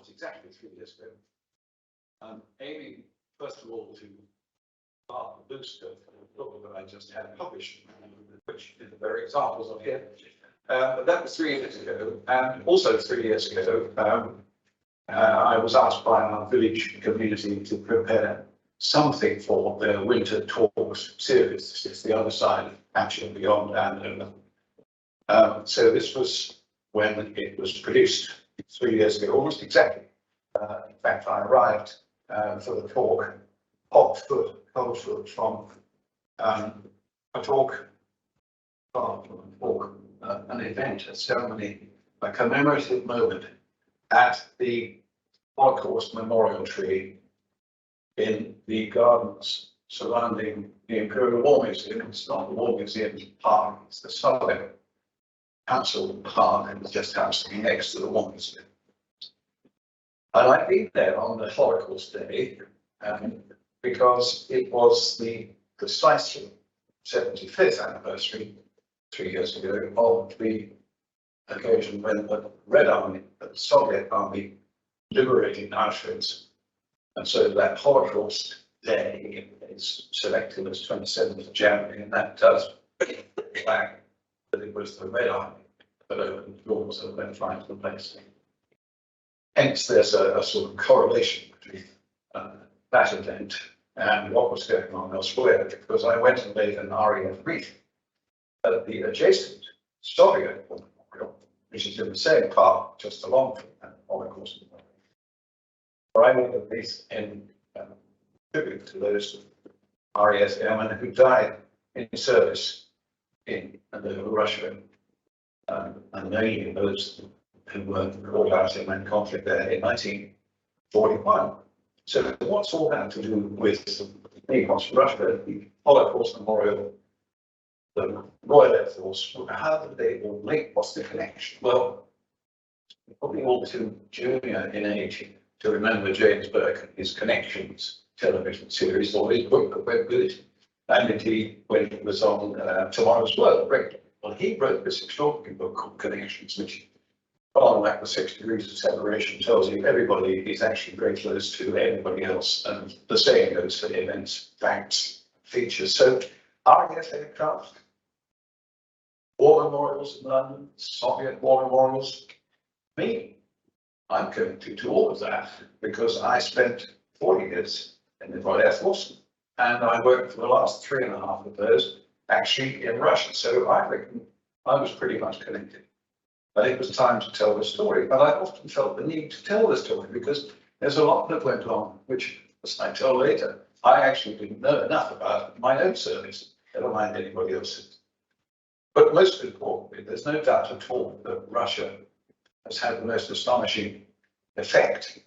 almost exactly 3 years ago, aiming, first of all, to start the booster for the book that I just had published, which there are examples of here. But that was 3 years ago, and also 3 years ago, I was asked by our village community to prepare something for their winter talks series. It's the other side of Action Beyond and so this was when it was produced 3 years ago, almost exactly. In fact, I arrived for the talk hot foot, cold foot from a talk, an event, a ceremony, a commemorative moment at the Holocaust Memorial Tree in the gardens surrounding the Imperial War Museum. It's not the War Museum Park, it's the Southern Council Park, and it just happens to be next to the War Museum. And I've been there on the Holocaust Day because it was the precisely 75th anniversary, 3 years ago, of the occasion when the Red Army, the Soviet Army, liberated Auschwitz. And so that Holocaust Day is selected as 27th of January, and that does flag that it was the Red Army that opened the doors and went right to the place. Hence, there's a sort of correlation between that event and what was going on elsewhere, because I went and made an RAF brief at the adjacent Soviet memorial, which is in the same park just along from that Holocaust memorial. I made a brief in tribute to those RAF airmen who died in service in Russia, and many of those who were caught out in that conflict there in 1941. So what's all that to do with the Russia, the Holocaust Memorial, the Royal Air Force? How did they all link? What's the connection? Well, probably all too junior in age to remember James Burke, his Connections television series, or his book that went with it. And indeed, when he was on Tomorrow's World, well, he wrote this extraordinary book called Connections, which, rather like the 6 degrees of separation, tells you everybody is actually very close to everybody else. And the same goes for events, facts, features. So, RAF aircraft, war memorials in London, Soviet war memorials, me. I'm connected to all of that because I spent 4 years in the Royal Air Force, and I worked for the last 3.5 of those actually in Russia. So I reckon I was pretty much connected. But it was time to tell the story. But I often felt the need to tell the story because there's a lot that went on, which, as I tell later, I actually didn't know enough about my own service, never mind anybody else's. But most importantly, there's no doubt at all that Russia has had the most astonishing effect.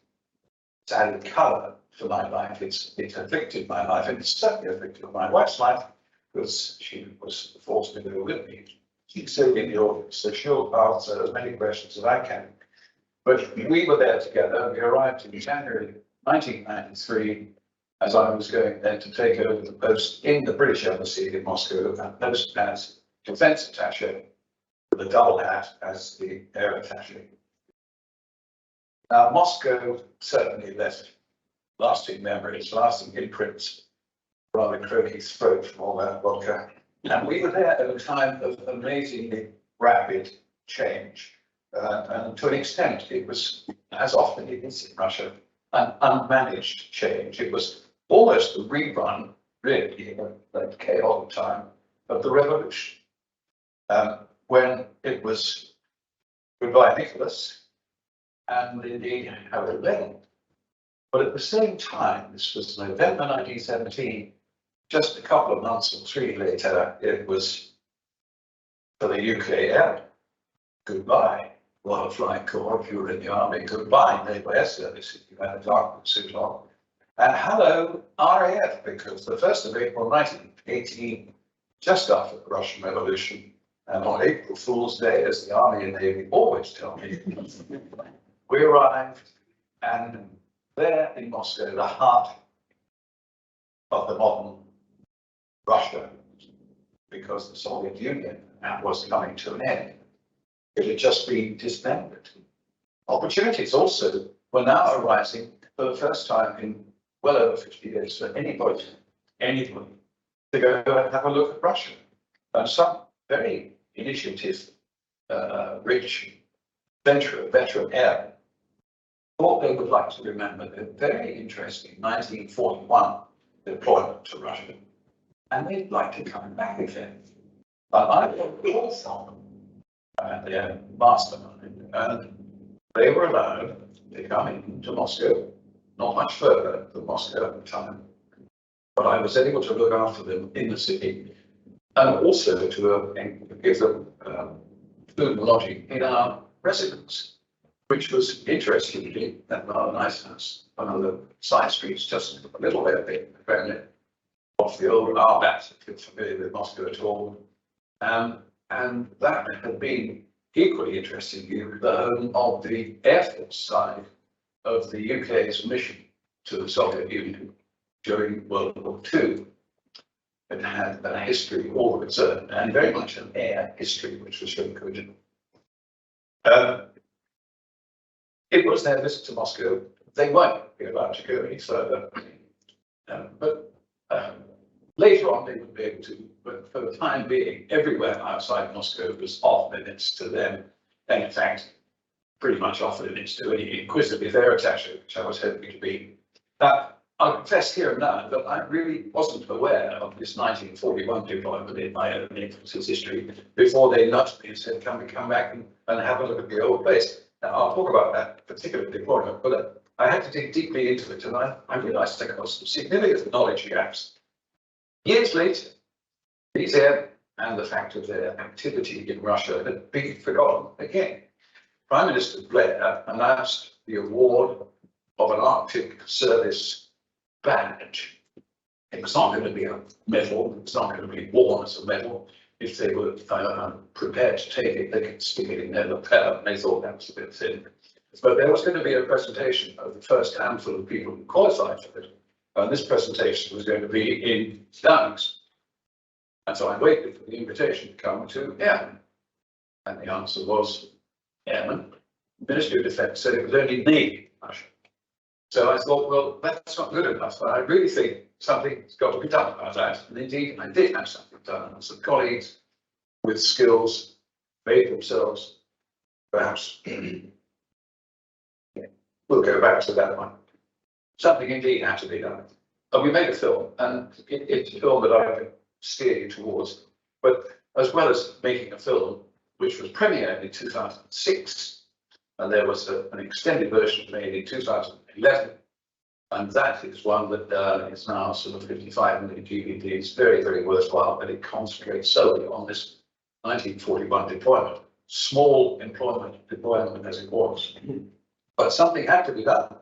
It's added colour to my life. It's affected my life, and it's certainly affected my wife's life because she was forced to go with me. She's sitting in the audience, so she'll answer as many questions as I can. But we were there together. We arrived in January 1993 as I was going then to take over the post in the British Embassy in Moscow, and post as defence attaché, with a double hat as the air attaché. Now, Moscow certainly left lasting memories, lasting imprints, rather croaky throat from all that vodka. And we were there at a time of amazingly rapid change. And to an extent, it was, as often it is in Russia, an unmanaged change. It was almost a rerun, really, in that chaotic time of the revolution. When it was goodbye, Nicholas, and indeed Harold Lennon. But at the same time, this was November 1917, just a couple of months or 3 later, it was for the UK Air. Goodbye, Royal Flying Corps, if you were in the army. Goodbye, Naval Air Service, if you had a dark suit on. And hello, RAF, because the 1st of April 1918, just after the Russian Revolution, and on April Fool's Day, as the Army and Navy always tell me, we arrived, and there in Moscow, the heart of the modern Russia, because the Soviet Union was coming to an end. It had just been disbanded. Opportunities also were now arising for the first time in well over 50 years for anybody, to go and have a look at Russia. And some very initiative, rich veteran airmen thought they would like to remember the very interesting 1941 deployment to Russia, and they'd like to come back again. But I got a call from their mastermind, and they were allowed to come into Moscow, not much further than Moscow at the time. But I was able to look after them in the city, and also to give them food and lodging in our residence, which was interestingly at our nice house, one of the side streets, just a little bit off the old Arbat, if you're familiar with Moscow at all. And that had been equally interesting, the home of the Air Force side of the UK's mission to the Soviet Union during World War II. It had a history all of its own, and very much an air history, which was very good. It was their visit to Moscow. They won't be allowed to go any further. But later on, they would be able to. But for the time being, everywhere outside Moscow was off limits to them. And in fact, pretty much off limits to any inquisitive air attaché, which I was hoping to be. I'll confess here and now that I really wasn't aware of this 1941 deployment in my own Air Force's history before they nudged me and said, can we come back and have a look at the old place? Now, I'll talk about that particular deployment, but I had to dig deeply into it, and I realised there were some significant knowledge gaps. Years later, these air and the fact of their activity in Russia had been forgotten again. Prime Minister Blair announced the award of an Arctic Service badge. It was not going to be a medal, it was not going to be worn as a medal. If they were prepared to take it, they could stick it in their lapel, and they thought that was a bit thin. But there was going to be a presentation of the first handful of people who qualified for it, and this presentation was going to be in Downs. And so I waited for the invitation to come to airmen, and the answer was airmen. The Ministry of Defence said it was only me. So I thought, well, that's not good enough. I really think something's got to be done about that. And indeed, I did have something done. And some colleagues with skills made themselves, perhaps, we'll go back to that one. Something indeed had to be done. And we made a film, and it's a film that I can steer you towards. But as well as making a film, which was premiered in 2006, and there was an extended version made in 2011, and that is one that is now sort of 55 million DVDs, very, very worthwhile, but it concentrates solely on this 1941 deployment, small deployment as it was. But something had to be done.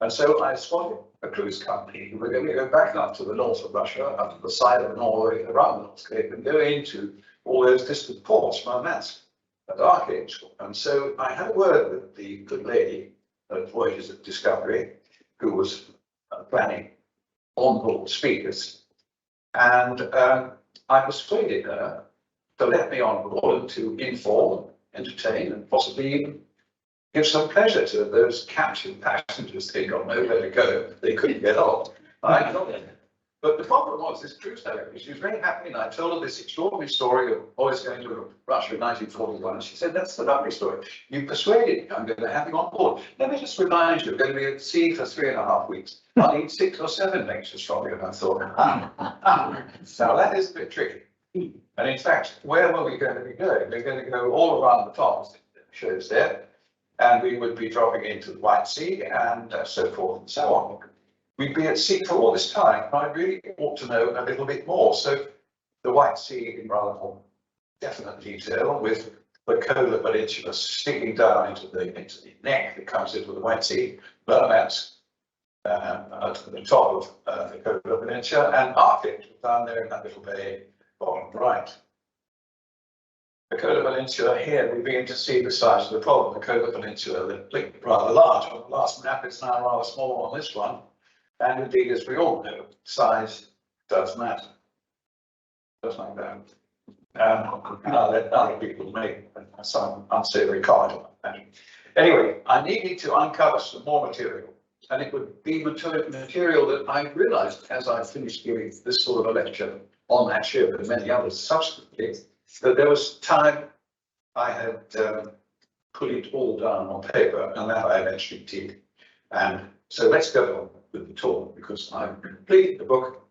And so I spotted a cruise company who were going to go back up to the north of Russia, up to the side of Norway, around the North Cape, and go into all those distant ports, Murmansk and Archangel. And so I had a word with the good lady at Voyages of Discovery, who was planning on-board speakers. And I persuaded her to let me on board and to inform, entertain, and possibly even give some pleasure to those captured passengers. They got nowhere to go. They couldn't get off. But the problem was this cruise director, she was very happy, and I told her this extraordinary story of boys going to Russia in 1941. And she said, that's the lovely story. You persuaded me, I'm going to have you on board. Let me just remind you, we're going to be at sea for 3.5 weeks. I'll need 6 or 7 lectures from you. And I thought, now that is a bit tricky. And in fact, where were we going to be going? We're going to go all around the top, as it shows there. And we would be dropping into the White Sea and so forth and so on. We'd be at sea for all this time. I really ought to know a little bit more. So the White Sea in rather more definite detail, with the Kola Peninsula sticking down into the neck that comes into the White Sea, Murmansk at the top of the Kola Peninsula, and Archangel down there in that little bay bottom right. The Kola Peninsula here, we begin to see the size of the problem. The Kola Peninsula, that looked rather large on the last map, it's now rather small on this one. And indeed, as we all know, size does matter. Just like that. I'll let other people make some unsavory comment on that. Anyway, I needed to uncover some more material, and it would be material that I realized as I finished giving this sort of a lecture on that ship and many others subsequently, that there was time I had put it all down on paper, and that I eventually did. And so let's go on with the talk, because I've completed the book,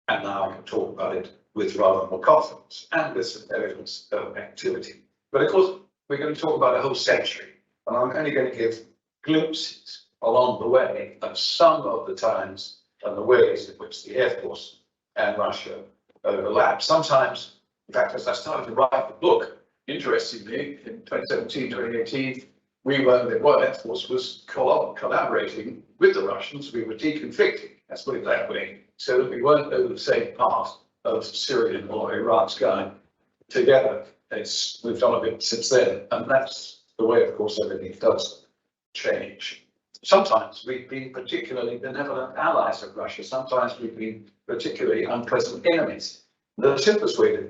and now I can talk about it with rather more confidence and with some evidence of activity. But of course, we're going to talk about a whole century, and I'm only going to give glimpses along the way of some of the times and the ways in which the Air Force and Russia overlap. Sometimes, in fact, as I started to write the book, interestingly, in 2017, 2018, the Royal Air Force was collaborating with the Russians. We were deconflicting, let's put it that way, so that we weren't over the same part of Syrian or Iraq sky together. We've done a bit since then, and that's the way, of course, everything does change. Sometimes we've been particularly benevolent allies of Russia. Sometimes we've been particularly unpleasant enemies. The simplest way to,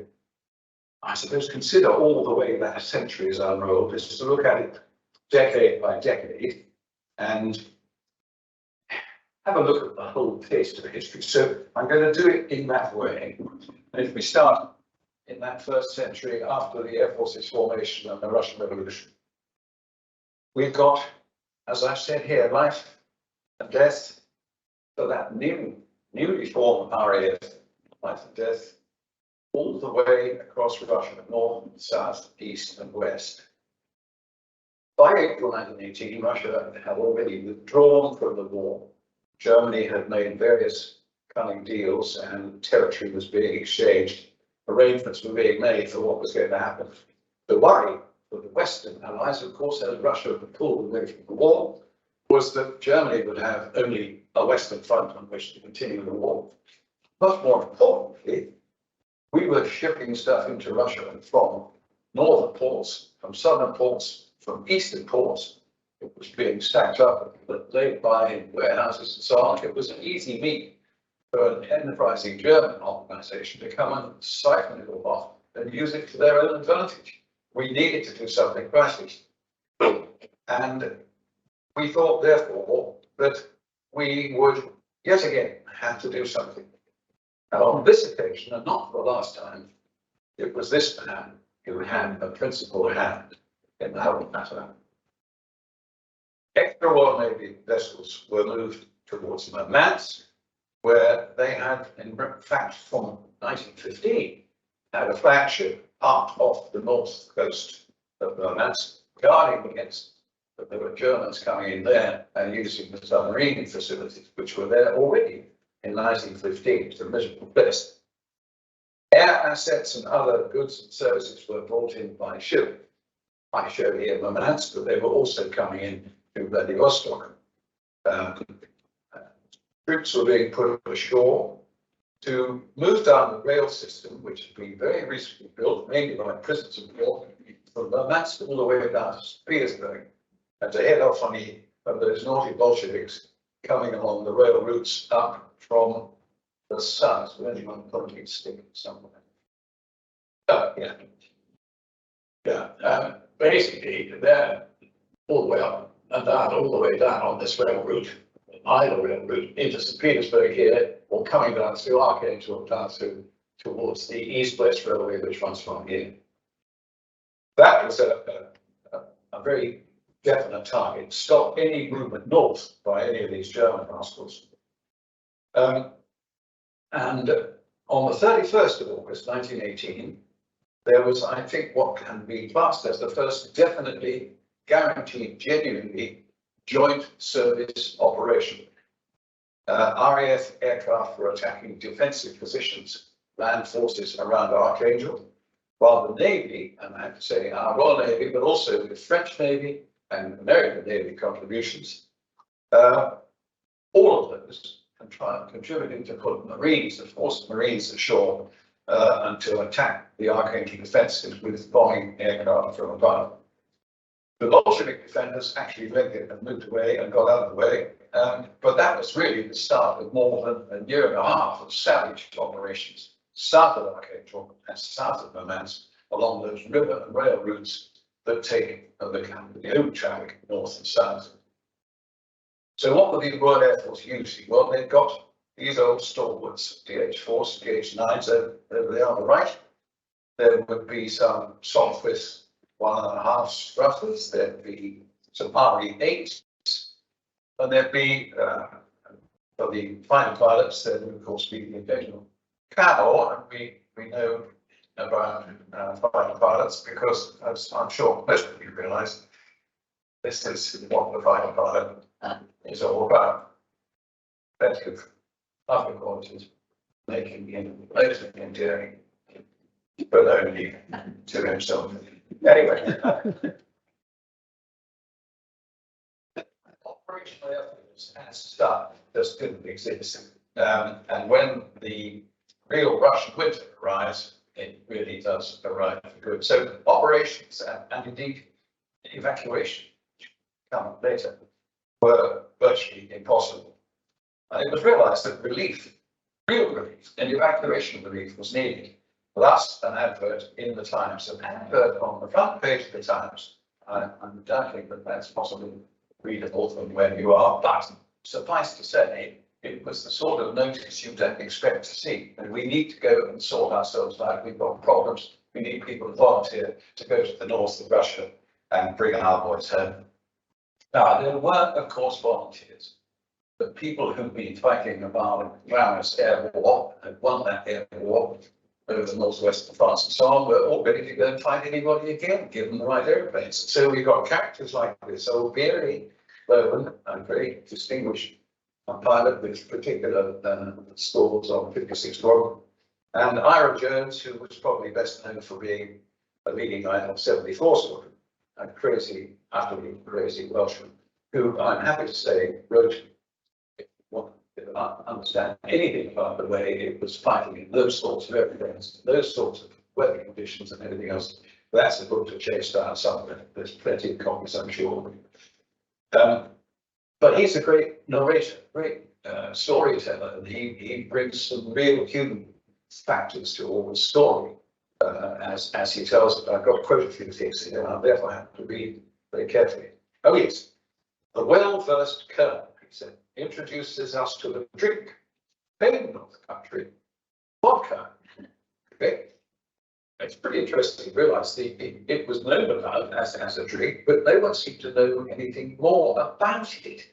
I suppose, consider all the way that a century is unrolled is to look at it decade by decade and have a look at the whole taste of history. So I'm going to do it in that way. And if we start in that first century after the Air Force's formation and the Russian Revolution, we've got, as I've said here, life and death for that newly formed RAF, life and death, all the way across Russia, north, south, east, and west. By April 1918, Russia had already withdrawn from the war. Germany had made various cunning deals, and territory was being exchanged. Arrangements were being made for what was going to happen. The worry for the Western allies, of course, as Russia had pulled away from the war, was that Germany would have only a Western front on which to continue the war. Much more importantly, we were shipping stuff into Russia from northern ports, from southern ports, from eastern ports. It was being stacked up, laid by in warehouses and so on. It was an easy meat for an enterprising German organization to come and siphon it all off and use it to their own advantage. We needed to do something crisis. And we thought, therefore, that we would yet again have to do something. And on this occasion, and not for the last time, it was this man who had a principal hand in the whole matter. Extra Royal Navy vessels were moved towards Murmansk, where they had, in fact, from 1915, had a flagship part off the north coast of Murmansk, guarding against that there were Germans coming in there and using the submarine facilities, which were there already in 1915. It's a miserable place. Air assets and other goods and services were brought in by ship. I show here Murmansk, but they were also coming in to Vladivostok. Troops were being put ashore to move down the rail system, which had been very recently built, mainly by prisoners of war, from Murmansk all the way down to Petersburg, and to head off on those naughty Bolsheviks coming along the rail routes up from the south. So anyone probably stick somewhere. Basically, they're all the way up and down, all the way down on this rail route, either rail route into St. Petersburg here, or coming down through Archangel down towards the East-West Railway, which runs from here. That was a very definite target. Stop any movement north by any of these German rascals. And on the 31st of August, 1918, there was, I think, what can be classed as the first definitely guaranteed, genuinely joint service operation. RAF aircraft were attacking defensive positions, land forces around Archangel, while the Navy, and I have to say our Royal Navy, but also the French Navy and American Navy contributions, all of those contributing to put Marines, the force Marines ashore and to attack the Archangel defences with bombing aircraft from above. The Bolshevik defenders actually relented and moved away and got out of the way, but that was really the start of more than a year and a half of savage operations south of Archangel and south of Murmansk along those river and rail routes that take the open traffic north and south. So what were the Royal Air Force using? Well, they've got these old stalwarts, DH4s, DH9s, over there on the right. There would be some Sopwith 1.5 Struthers, there'd be some RE8s, and there'd be, for the fighter pilots, there would of course be the occasional Camel, and we know about fighter pilots because, as I'm sure most of you realise, this is what the fighter pilot is all about. Plenty of other qualities, making him mostly endearing, but only to himself. Anyway, operational airfields as such just didn't exist. And when the real Russian winter arrives, it really does arrive for good. So operations and indeed evacuation, which come later, were virtually impossible. And it was realized that real relief, and evacuation relief was needed. Thus, an advert in the Times, an advert on the front page of the Times. I'm doubting that that's possibly readable from where you are, but suffice to say, it was the sort of notice you don't expect to see. And we need to go and sort ourselves out. We've got problems. We need people to volunteer to go to the north of Russia and bring our boys home. Now, there were, of course, volunteers. But people who've been fighting the Farnborough air war and won that air war over the northwest of France and so on, were all ready to go and fight anybody again, given the right airplanes. So we've got characters like this old Beery Lowen, a very distinguished pilot with particular scores on 56 Squadron, and Ira Jones, who was probably best known for being a leading man of 74 Squadron, a crazy, utterly crazy Welshman, who I'm happy to say wrote, if you want to understand anything about the way it was fighting in those sorts of airplanes, those sorts of weather conditions and everything else. That's a book to chase down somewhere. There's plenty of copies, I'm sure. But he's a great narrator, great storyteller, and he brings some real human factors to all the story as he tells it. I've got quite a few things here, and therefore I have to read very carefully. Oh yes, the well-versed colonel, he said, introduces us to a drink, famous of the country, vodka. Okay. It's pretty interesting to realise it was known about as a drink, but no one seemed to know anything more about it.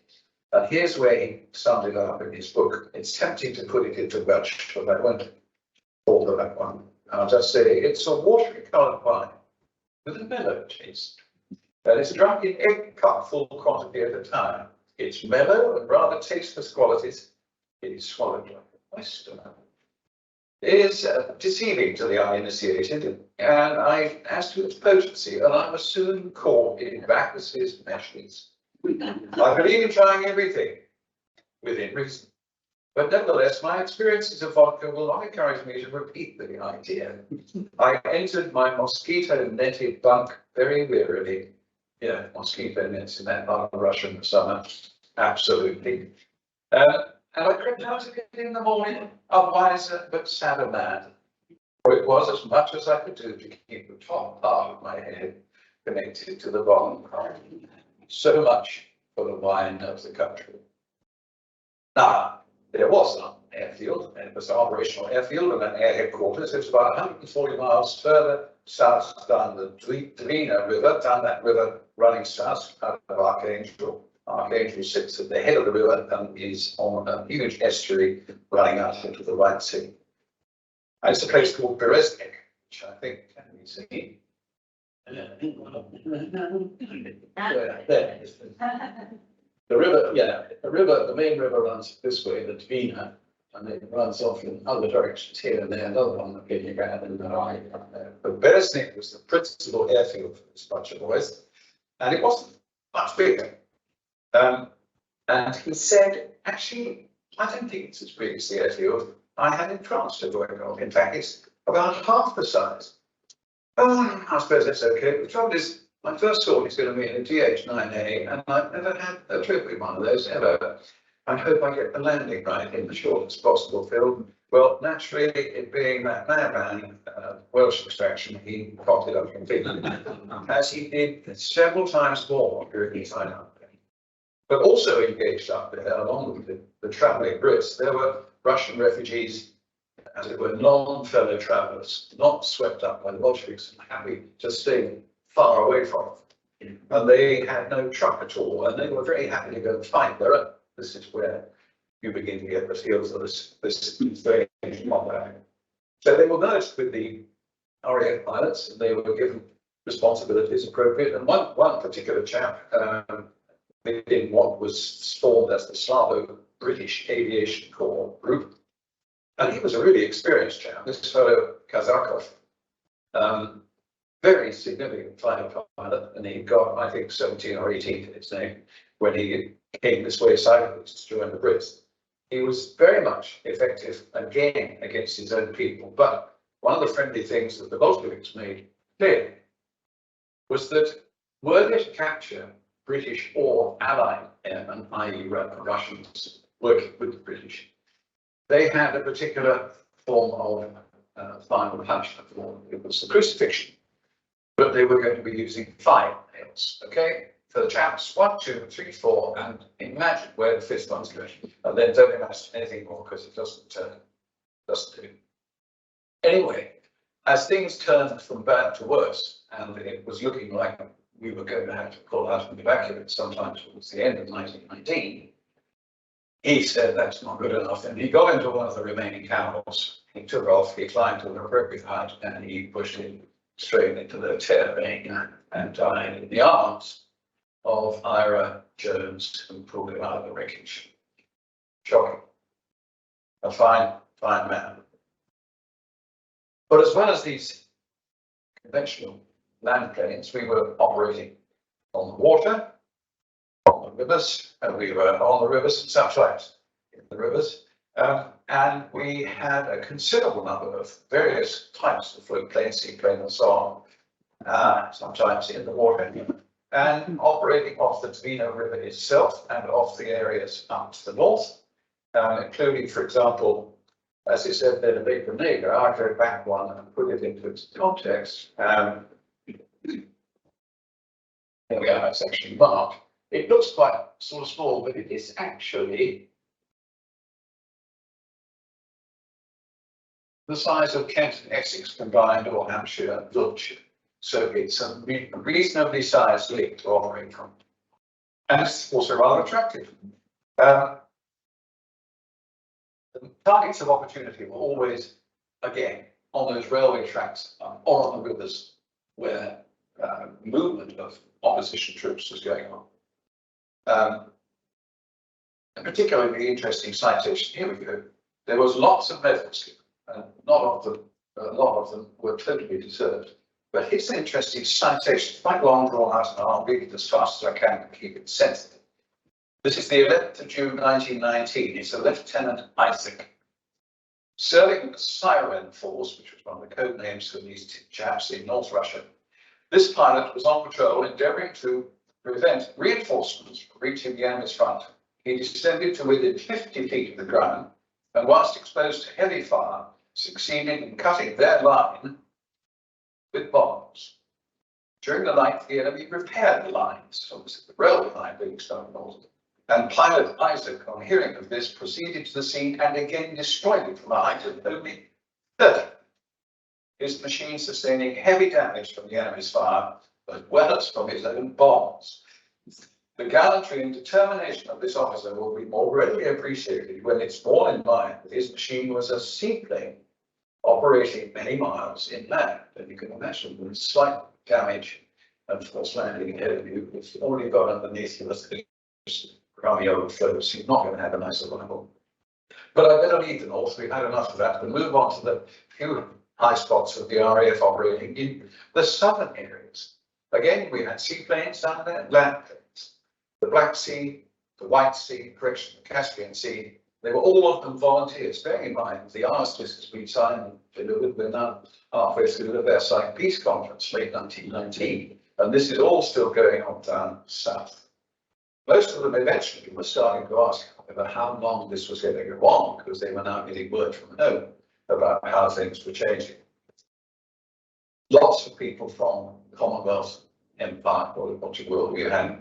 And here's where he summed it up in his book. It's tempting to put it into Welsh, but I won't bother that one. I'll just say it's a watery coloured wine with a mellow taste. And it's drunk in every cup, full quantity at a time. It's mellow and rather tasteless qualities. It is swallowed like a oyster. It is deceiving to the uninitiated, and as to its potency, and I was soon caught in Bacchus's meshes. I believe in trying everything within reason, but nevertheless, my experiences of vodka will not encourage me to repeat the idea. I entered my mosquito-netted bunk very wearily. Yeah, mosquito nets in that part of Russia in the summer, absolutely. And I crept out again in the morning, a wiser but sadder man, for it was as much as I could do to keep the top part of my head connected to the bottom part. So much for the wine of the country. Now, there was an airfield, and it was an operational airfield and an air headquarters. It was about 140 miles further south down the Dvina River, down that river running south out of Archangel. Archangel sits at the head of the river and is on a huge estuary running out into the White Sea. And it's a place called Bereznik, which I think can be seen. There. The river, the main river runs this way, the Dvina, and it runs off in other directions here and there, another one that getting around in the right. But Bereznik was the principal airfield for this bunch of boys, and it wasn't much bigger. And he said, actually, I don't think it's as big as the airfield I had in France to work on. In fact, it's about half the size. I suppose that's okay. The trouble is, my first thought is going to be in a DH9A, and I've never had a trip with one of those ever. I hope I get the landing right in the shortest possible film. Well, naturally, it being that madman, Welsh extraction, he popped it up completely, as he did several times more during his time up there. But also engaged up there, along with the travelling Brits, there were Russian refugees, as it were, non-fellow travellers, not swept up by the Bolsheviks and happy to stay far away from them. And they had no truck at all, and they were very happy to go and fight their own. This is where you begin to get the feels of this strange combat. So they were merged with the RAF pilots, and they were given responsibilities appropriate. And one particular chap in what was formed as the Slavo-British Aviation Corps group, and he was a really experienced chap. This fellow Kazakov, very significant fighter pilot, and he got, I think, 17 or 18 to his name when he came this way sideways to join the Brits. He was very much effective again against his own people, but one of the friendly things that the Bolsheviks made clear was that were they to capture British or Allied airmen, i.e. Russians working with the British, they had a particular form of final punishment for them. It was the crucifixion, but they were going to be using 5 nails, okay? For the chaps, 1, 2, 3, 4, and imagine where the 5th one's going. And then don't imagine anything more because it doesn't do. Anyway, as things turned from bad to worse, and it was looking like we were going to have to pull out and evacuate sometime towards the end of 1919, he said that's not good enough, and he got into one of the remaining camels. He took off, he climbed to an appropriate height, and he pushed it straight into the tail vein and died in the arms of Ira Jones, who pulled him out of the wreckage. Shocking. A fine man. But as well as these conventional land planes, we were operating on the water, on the rivers, and we were on the rivers and sometimes in the rivers. And we had a considerable number of various types of float planes, seaplane and so on, sometimes in the water, and operating off the Dvina River itself and off the areas up to the north, including, for example, as it said there, the Big Grenada. I'll go back one and put it into its context. Here we are, it's actually marked. It looks quite sort of small, but it is actually the size of Kent and Essex combined, or Hampshire and Wiltshire. So it's a reasonably sized lake to operate from. And it's also rather attractive. The targets of opportunity were always, again, on those railway tracks or on the rivers where movement of opposition troops was going on. And particularly interesting citation, here we go. There was lots of medals given, and a lot of them were totally deserved. But here's an interesting citation, quite long drawn out, and I'll read it as fast as I can to keep it sensitive. This is the 11th of June 1919. It's a Lieutenant Isaac. Serving the Siren Force, which was one of the code names for these chaps in North Russia. This pilot was on patrol, endeavouring to prevent reinforcements from reaching the enemy's front. He descended to within 50 feet of the ground, and whilst exposed to heavy fire, succeeded in cutting their line with bombs. During the night, the enemy repaired the lines, obviously the railway line being started, and Pilot Isaac, on hearing of this, proceeded to the scene and again destroyed it from a height of only 30. His machine sustaining heavy damage from the enemy's fire, as well as from his own bombs. The gallantry and determination of this officer will be more readily appreciated when it's borne in mind that his machine was a seaplane operating many miles inland, and you can imagine with slight damage and false landing ahead of you, if all you've got underneath you is crummy overflows, you're not going to have a nice survival. But I better leave the north, we've had enough of that, and move on to the few high spots of the RAF operating in the southern areas. Again, we had seaplanes down there, land planes. The Black Sea, the White Sea, correction, the Caspian Sea, they were all of them volunteers. Bearing in mind, the armistice has been signed and delivered. We're now halfway through the Versailles Peace Conference, late 1919, and this is all still going on down south. Most of them eventually were starting to ask, however, how long this was going to go on, because they were now getting word from home about how things were changing. Lots of people from the Commonwealth Empire, or what you will, you had,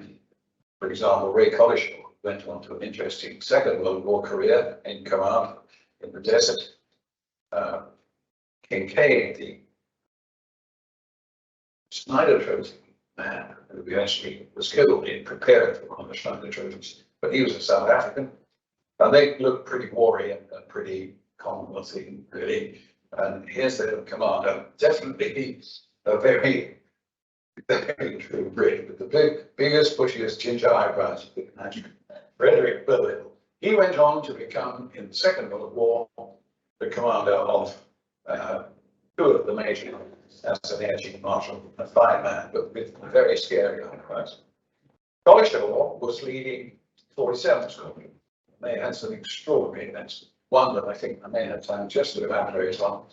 for example, Ray Collishaw went on to an interesting Second World War career in command in the desert. Kincaid, the Snyder Trophy man, who eventually was killed in preparing for one of the Snyder Trophies, but he was a South African, and they looked pretty warrior and pretty Commonwealthy, really. And here's their commander, definitely a very true Brit, with the biggest, bushiest ginger eyebrows you can imagine. Frederick Burwell. He went on to become, in the Second World War, the commander of two of the major, as an air chief marshal, a fine man, but with very scary eyebrows. Collishaw was leading 47th Squadron. They had some extraordinary events. One that I think I may have time just to elaborate on.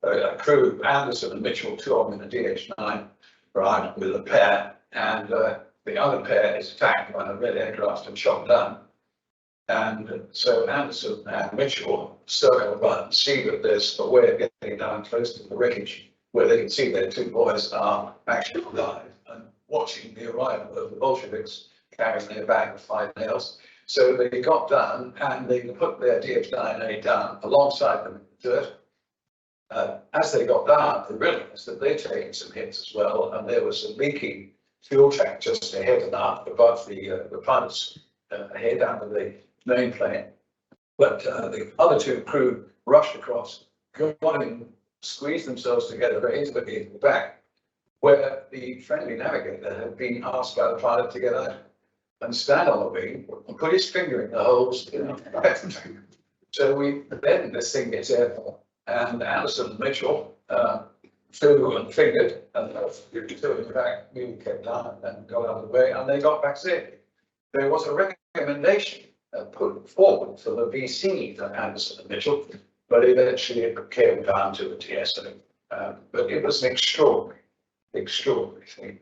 A crew, Anderson and Mitchell, two of them in a DH-9, arrived with a pair, and the other pair is attacked by a red aircraft and shot down. And so Anderson and Mitchell circle about and see that there's a way of getting down close to the wreckage where they can see their two boys are actually alive and watching the arrival of the Bolsheviks carrying their bag of 5 nails. So they got down and they put their DH-9A down alongside them in the dirt. As they got down, they realized that they'd taken some hits as well, and there was a leaking fuel tank just ahead and up above the pilots head under the main plane. But the other two crew rushed across, got in, squeezed themselves together very intimately in the back, where the friendly navigator had been asked by the pilot to get out and stand on the wing and put his finger in the holes in the back. So then this thing gets airborne, and Anderson and Mitchell flew and fingered, and the two in the back kept down and got out of the way, and they got back safe. There was a recommendation put forward for the VC for Anderson and Mitchell, but eventually it came down to the TSO. But it was an extraordinary thing.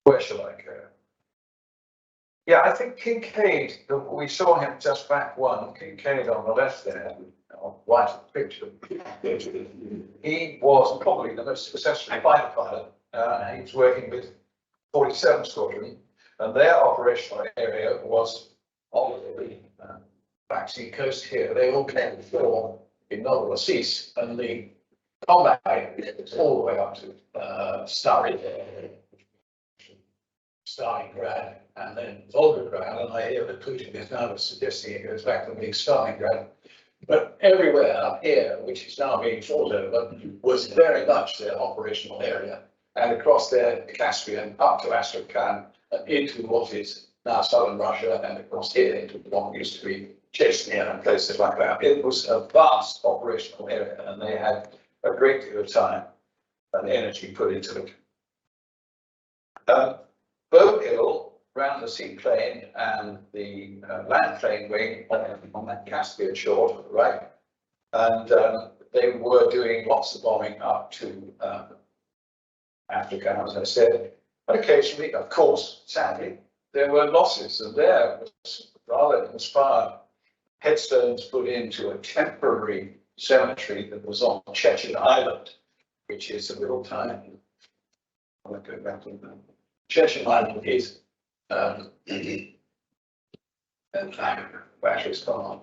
Where shall I go? Yeah, I think Kincaid, we saw him just back one, Kincaid on the left there, right of the picture. He was probably the most successful fighter pilot. He was working with 47th Squadron, and their operational area was on the Black Sea coast here. They all came before in Novel Assis, and the combat was all the way up to Stalingrad, and then Volgograd, and I hear that Putin is now suggesting it goes back to being Stalingrad. But everywhere up here, which is now being fought over, was very much their operational area, and across there, the Caspian, up to Astrakhan, and into what is now southern Russia, and across here into what used to be Chechnya and places like that. It was a vast operational area, and they had a great deal of time and energy put into it. Bowhill ran the seaplane and the land plane wing on that Caspian shore to the right, and they were doing lots of bombing up to Africa, as I said. But occasionally, of course, sadly, there were losses, and there was rather inspired headstones put into a temporary cemetery that was on Chechen Island, which is a little tiny. I'll go back to that. Chechen Island is and battery's gone.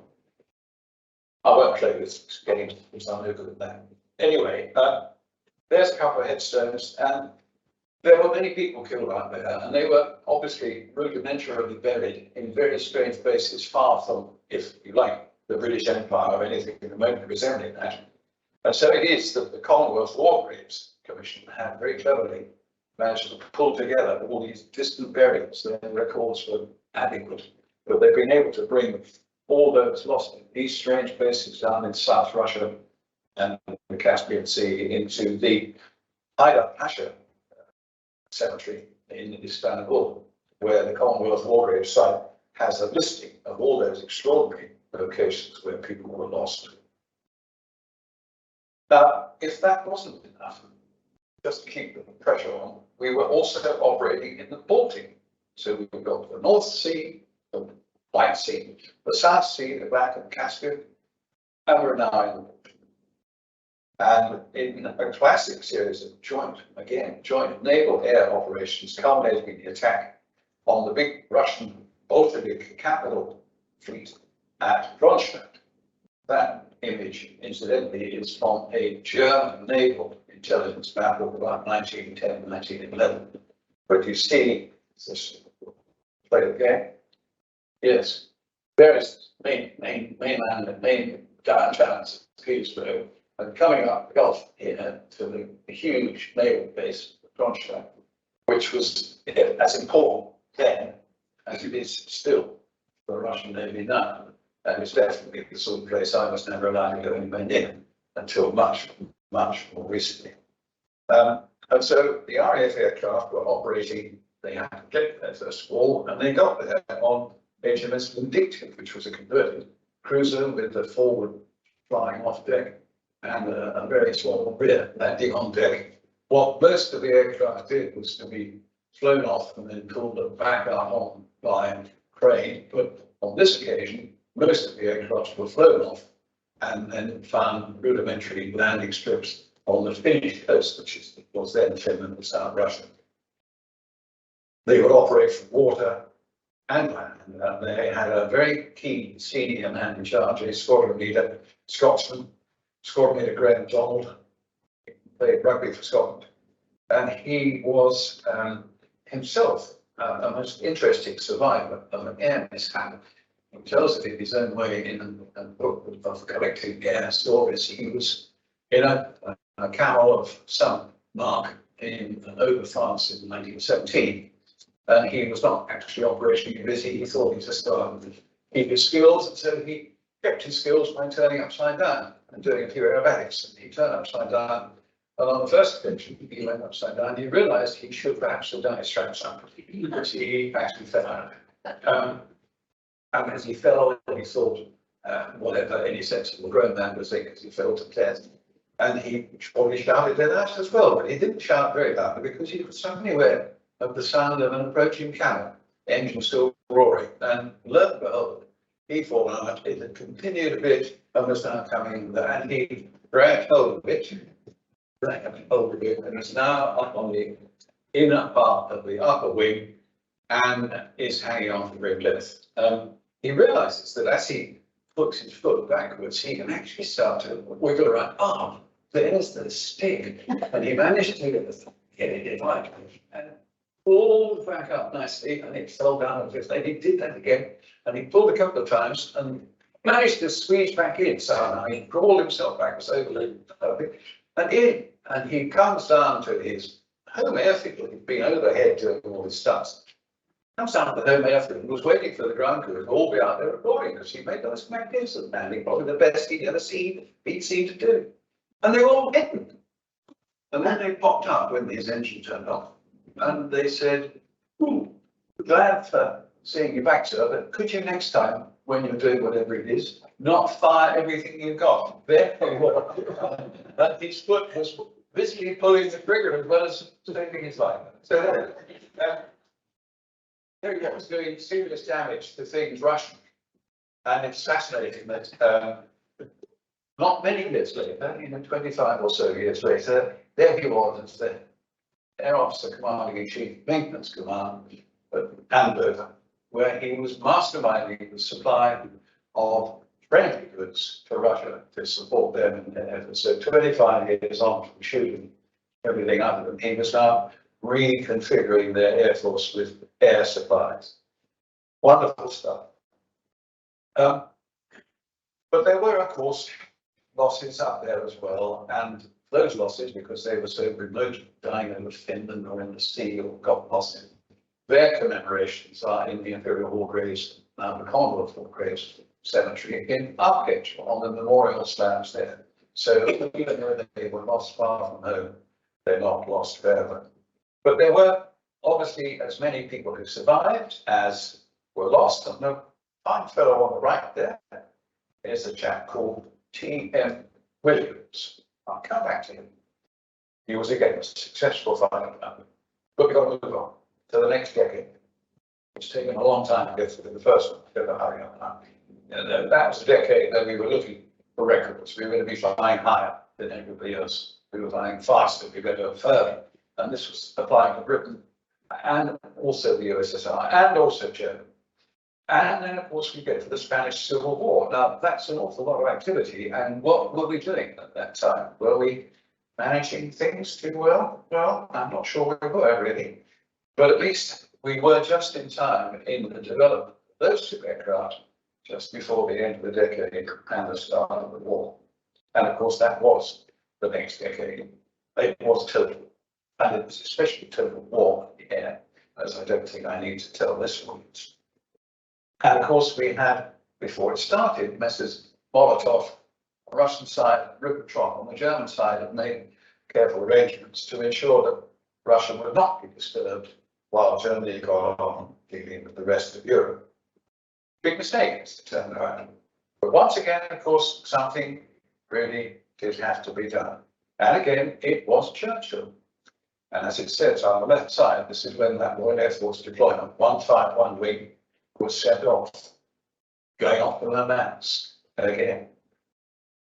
I won't play this game because I'm no good at that. Anyway, there's a couple of headstones, and there were many people killed out there, and they were obviously rudimentarily buried in very strange places, far from, if you like, the British Empire or anything remotely resembling that. And so it is that the Commonwealth War Graves Commission had very cleverly managed to pull together all these distant burials. Their records were adequate, but they've been able to bring all those lost in these strange places down in South Russia and the Caspian Sea into the Haydar Pasha cemetery in Istanbul, where the Commonwealth War Graves site has a listing of all those extraordinary locations where people were lost. Now, if that wasn't enough, just to keep the pressure on, we were also operating in the Baltic So we've got the North Sea, the White Sea, the South Sea, the back of Caspian, and we're now in the water. And in a classic series of joint naval air operations, culminating in the attack on the big Russian Bolshevik capital fleet at Kronstadt. That image, incidentally, is from a German naval intelligence map of about 1910, 1911. But you see, this play the game. Yes, various mainland and main downtowns of Petersburg, and coming up the Gulf here to the huge naval base of Kronstadt, which was as important then as it is still for the Russian Navy now. And it's definitely the sort of place I was never allowed to go anywhere near until much, much more recently. And so the RAF aircraft were operating, they had to get their first wall, and they got there on HMS Vindictive, which was a converted cruiser with a forward flying off deck and a very small rear landing on deck. What most of the aircraft did was to be flown off and then pulled back out on by crane. But on this occasion, most of the aircraft were flown off and then found rudimentary landing strips on the Finnish coast, which was then Finland and South Russia. They would operate from water and land. They had a very keen senior man in charge, a squadron leader, Scotsman, Squadron Leader Graham Donald, played rugby for Scotland. And he was himself a most interesting survivor of an air mishap. He tells it in his own way in a book of collecting air stories. He was in a camel of some mark over France in 1917. And he was not actually operationally busy. He thought he just keep his skills, and so he kept his skills by turning upside down and doing a few aerobatics. And he turned upside down, and on the first occasion he went upside down. He realised he should perhaps have done his straps up, because he actually fell out. And as he fell, he thought whatever any sensible grown man would think, as he fell to death. And he probably shouted it out as well, but he didn't shout very loudly because he was suddenly aware of the sound of an approaching cannon, engine still roaring, and lo and behold, he fallen out. It had continued a bit and was now coming there, and he grabbed hold of it, and is now up on the inner part of the upper wing and is hanging on for great length. He realizes that as he puts his foot backwards, he can actually start to wiggle around. Ah, there's the stick, and he managed to get it in right and pulled back up nicely, and it fell down a bit. And he did that again, and he pulled a couple of times and managed to squeeze back in. So now he crawled himself backwards over and in, and he comes down to his home airfield. He'd been overhead doing all his stuff. Comes down to the home airfield and was waiting for the ground crew to all be out there reporting, because he made those magnificent landing, probably the best he'd ever seen to do. And they were all hidden. And then they popped up when his engine turned off. And they said, "Ooh, glad for seeing you back, sir, but could you next time, when you're doing whatever it is, not fire everything you've got?" Therefore, and his foot was busily pulling the trigger as well as saving his life. So there he was doing serious damage to things Russian. And it's fascinating that not many years later, 25 or so years later, there he was as the Air Officer Commanding in Chief Maintenance Command at Andover, where he was masterminding the supply of friendly goods to Russia to support them in their efforts. So 25 years on from shooting everything out of them, he was now reconfiguring their air force with air supplies. Wonderful stuff. But there were, of course, losses up there as well, and those losses, because they were so remote, dying over Finland or in the sea or got lost, their commemorations are in the Imperial War Graves, now the Commonwealth War Graves Cemetery in Arkage, on the memorial slabs there. So even though they were lost far from home, they're not lost forever. But there were obviously as many people who survived as were lost. And the fine fellow on the right there is a chap called T.M. Williams. I'll come back to him. He was again a successful fighter, but we've got to move on to the next decade. It's taken a long time to get through the first one, to hurry up now. And that was the decade that we were looking for records. We were going to be flying higher than everybody else. We were flying faster, we were going to go further. And this was applying to Britain and also the USSR and also Germany. And then, of course, we get to the Spanish Civil War. Now, that's an awful lot of activity. And what were we doing at that time? Were we managing things too well? Well, I'm not sure we were, really. But at least we were just in time in the development of those two aircraft just before the end of the decade and the start of the war. And, of course, that was the next decade. It was total. And it was especially total war in the air, as I don't think I need to tell this one. And of course, we had, before it started, Messrs. Molotov on the Russian side, Ribbentrop on the German side had made careful arrangements to ensure that Russia would not be disturbed while Germany got on dealing with the rest of Europe. Big mistake, as it turned out. But once again, of course, something really did have to be done. And again, it was Churchill. And as it says on the left side, this is when that Royal Air Force deployment, 151 wing, was set off, going off to Murmansk again.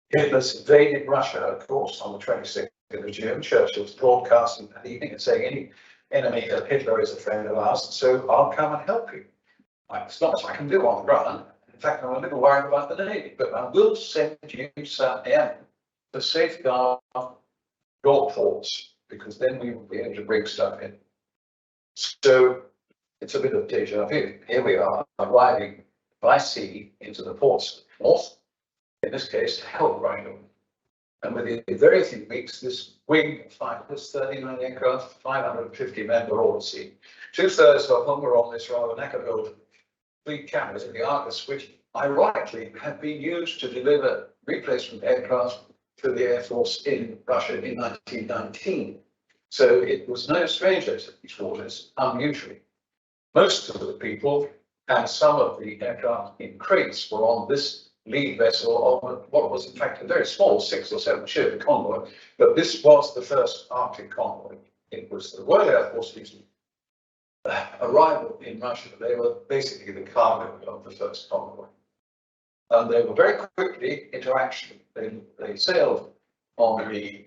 Hitler's invaded Russia, of course, on the 26th of June. Churchill's broadcasting that evening and saying any enemy of Hitler is a friend of ours, so I'll come and help you. It's not much I can do on the ground. In fact, I'm a little worried about the Navy, but I will send you some air to safeguard your ports, because then we will be able to bring stuff in. So it's a bit of deja vu. Here we are arriving by sea into the ports of the north, in this case, Roundel. And within very few weeks, this wing of fighters, 39 aircraft, 550 men were all at sea. 2/3 of them were on this rather knackered fleet cameras in the Argus, which ironically had been used to deliver replacement aircraft to the Air Force in Russia in 1919. So it was no stranger to these waters, unusually. Most of the people and some of the aircraft in crates were on this lead vessel of what was in fact a very small 6 or 7 ship convoy, but this was the first Arctic convoy. It was the Royal Air Force's arrival in Russia. They were basically the cargo of the first convoy. And they were very quickly into action. They sailed on the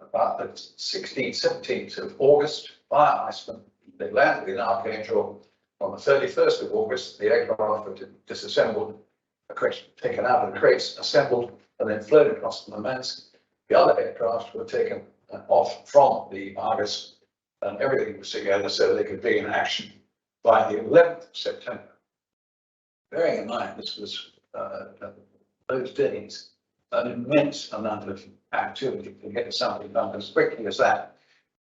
about the 16th, 17th of August via Iceland. They landed in Archangel on the 31st of August. The aircraft were disassembled, taken out of the crates, assembled, and then flown across the Murmansk. The other aircraft were taken off from the Argus, and everything was together so they could be in action by the 11th of September. Bearing in mind, this was those days, an immense amount of activity to get something done as quickly as that.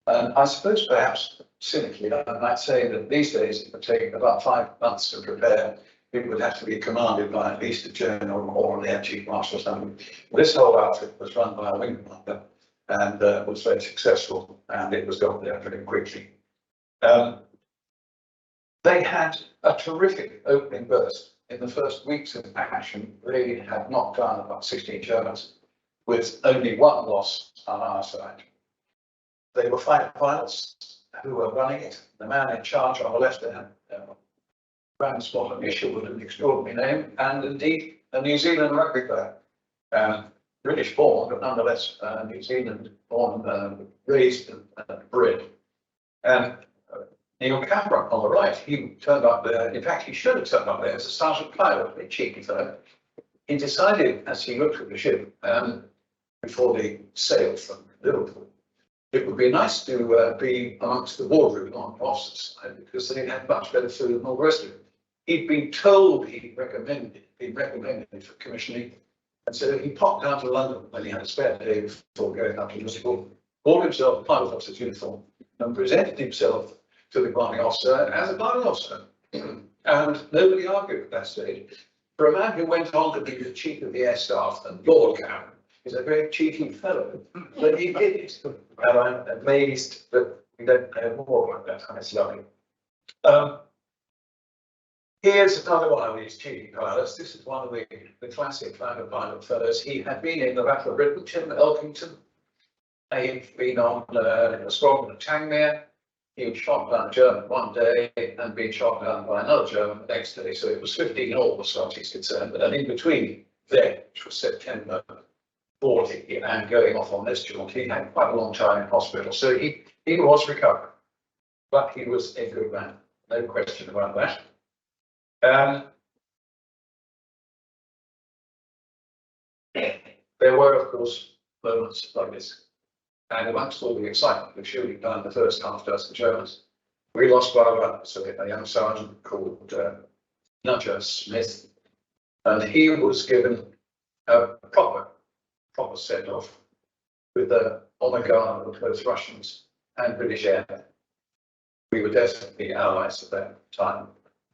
And I suppose perhaps cynically, I might say that these days it would take about 5 months to prepare. It would have to be commanded by at least a general or an air chief marshal or something. This whole outfit was run by a wing commander and was very successful, and it was got there very quickly. They had a terrific opening burst. In the first weeks of action, they had knocked down about 16 Germans, with only one loss on our side. They were fighter pilots who were running it. The man in charge on the left hand, Grand Spot Initial, with an extraordinary name, and indeed a New Zealand rugby player. British born, but nonetheless New Zealand born, raised and bred. And Neil Cameron on the right, he turned up there. In fact, he should have turned up there as a sergeant pilot, a cheeky fellow. He decided, as he looked at the ship before they sailed from Liverpool, it would be nice to be amongst the wardroom on the officers' side, because they had much better food and all the rest of it. He'd been told been recommended for commissioning, and so he popped down to London when he had a spare day before going up to Liverpool, bought himself a pilot officer's uniform, and presented himself to the commanding officer as a pilot officer. And nobody argued at that stage. For a man who went on to be the chief of the air staff and Lord Cameron is a very cheeky fellow, but he did it. And I'm amazed that we don't know more about that. It's lovely. Here's another one of these cheeky pilots. This is one of the classic fighter pilot fellows. He had been in the Battle of Britain, Wilkinson. He'd been on a squadron at Tangmere. he'd shot down a German one day and been shot down by another German the next day. So it was 15 all as far as he's concerned. But in between then, which was September 40, and going off on this jaunt, he had quite a long time in hospital. So he was recovering, but he was a good man, no question about that. There were, of course, moments like this. And amongst all the excitement of shooting down the first half dozen Germans, we lost one of our, so a young sergeant called Nudger Smith, and he was given a proper set off with the honor guard of both Russians and British Air. We were definitely allies at that time.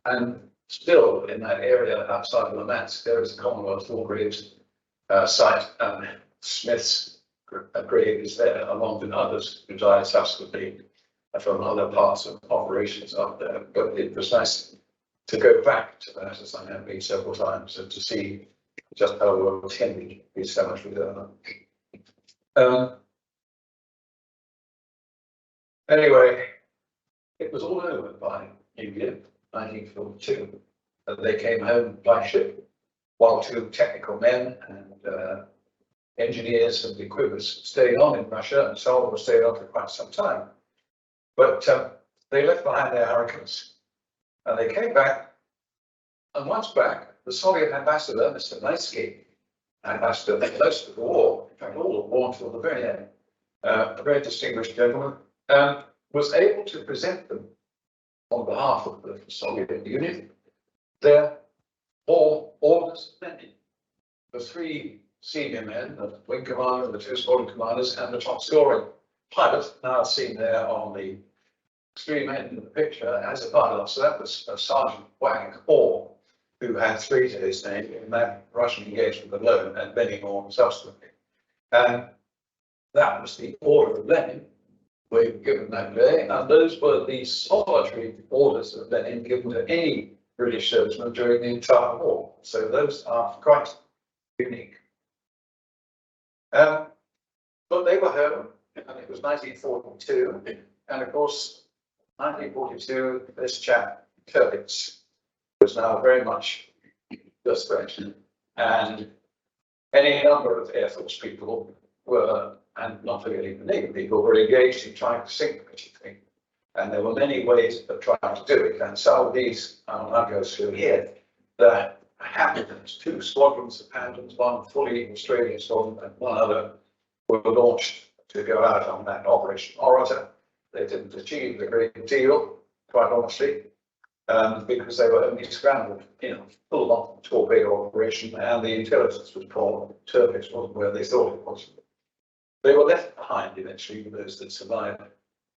And still in that area outside of Murmansk, there is a Commonwealth War Graves site, and Smith's grave is there, along with others who died subsequently from other parts of operations up there. But it was nice to go back to that, as I have been several times, and to see just how well attended these cemeteries are. Anyway, it was all over by New Year, 1942. They came home by ship, while two technical men and engineers and equippers stayed on in Russia, and some of them stayed on for quite some time. But they left behind their Hurricanes, and they came back. And once back, the Soviet ambassador, Mr. Maisky, ambassador for most of the war, in fact, all of the war until the very end, a very distinguished gentleman, was able to present them on behalf of the Soviet Union their four orders of landing. The three senior men, the wing commander, the two squadron commanders, and the top scoring pilot, now seen there on the extreme end of the picture as a pilot. So that was Sergeant Wang Orr, who had three to his name in that Russian engagement alone, and many more subsequently. And that was the order of Lenin we were given that day, and those were the solitary orders of Lenin given to any British serviceman during the entire war. So those are quite unique. But they were home, and it was 1942, and of course, 1942, this chap, Tirpitz, was now very much desperate, and any number of Air Force people were, and not forgetting the Navy people, were engaged in trying to sink the British thing. And there were many ways of trying to do it, and some of these, I'll now go through here, the Hamiltons, two squadrons of Hamiltons, one fully Australian squadron and one other, were launched to go out on that Operation Orator. They didn't achieve a great deal, quite honestly, because they were only scrambled, full on torpedo operation, and the intelligence was poor. Tirpitz wasn't where they thought it was. They were left behind eventually, those that survived,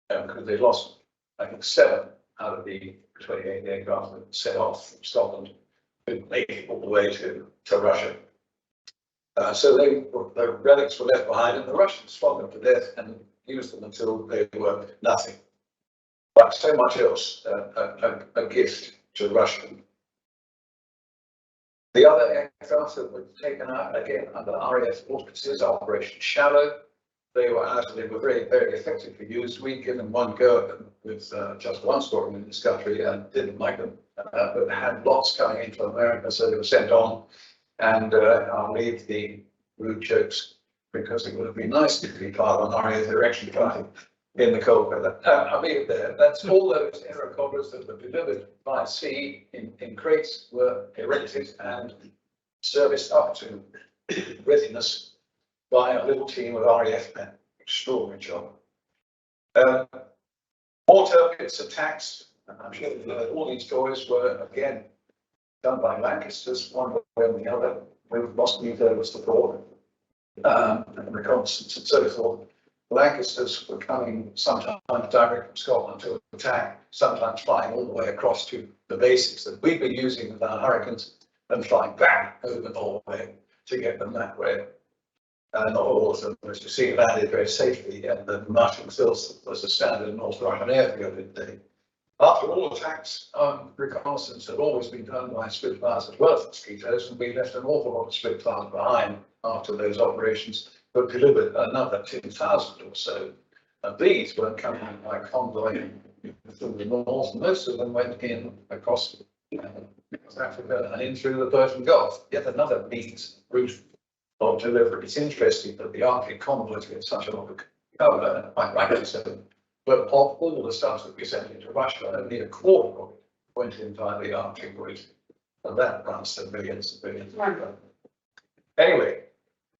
because they lost, I think, 7 out of the 28 aircraft that set off from Scotland, who made it all the way to Russia. So the relics were left behind, and the Russians flogged them to death and used them until they were nothing. Like so much else, a gift to Russia. The other aircraft that were taken out, again, under RAF auspices, Operation Shallow, they were out and they were very, very effectively used. We'd given one go at them with just one squadron in this country and didn't like them, but had lots coming in from America, so they were sent on. And I'll leave the rude jokes because it would have been nice to be part of an RAF direction flying in the cold weather. I'll leave it there. That's all those aerocobras that were delivered by sea in crates were erected and serviced up to readiness by a little team of RAF men. Extraordinary job. More Tirpitz attacks, and I'm sure you've heard all these stories were again done by Lancasters, one way or the other, with lost neither support, and reconnaissance and so forth. Lancasters were coming sometimes direct from Scotland to attack, sometimes flying all the way across to the bases that we've been using with our Hurricanes and flying back over Norway to get them that way. Not all of them, as you see, landed very safely, and the Marshall Hills was the standard North Russian airfield in the day. After all attacks, reconnaissance had always been done by Spitfires as well as mosquitoes, and we left an awful lot of Spitfires behind after those operations, but delivered another 2,000 or so And these were coming in by convoy from the north. Most of them went in across Africa and in through the Persian Gulf. Yet another means route of delivery. It's interesting that the Arctic convoys get such a lot of cover, quite rightly so. But of all the stuff that we sent into Russia, only a quarter of it went in via the Arctic route. And that runs to millions and billions. Anyway,